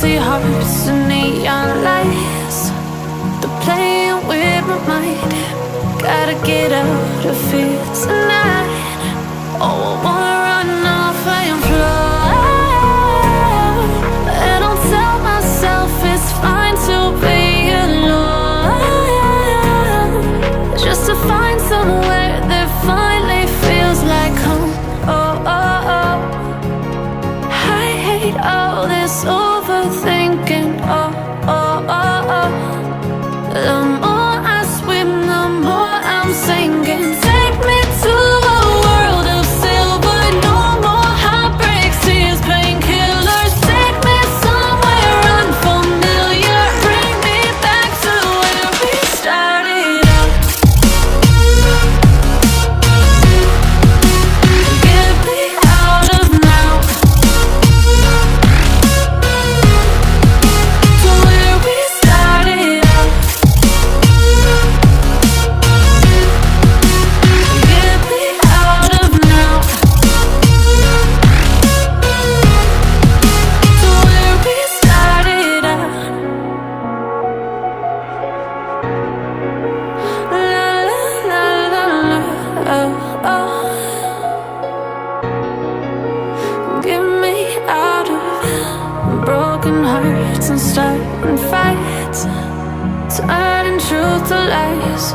crazy hearts and neon lights. They're playing with my mind. Gotta get out of here tonight. Oh, I wanna run off and fly. And I'll tell myself it's fine to be alone, just to find somewhere that finally feels like home. Oh, oh, oh. I hate all this overthinking. Oh, oh, oh, oh. The more I swim, the more I'm sinking. Take me to a world of silver. No more heartbreaks, tears, painkillers. Take me somewhere unfamiliar. Bring me back to where we started out. Get me out of now, to where we started out. Get me out of now, to where we started out. La la la la la, oh, oh. Get me out of broken hearts and starting fights, turning truth to lies.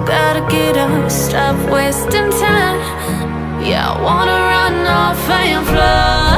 Gotta get up, stop wasting time. Yeah, I wanna run off and fly.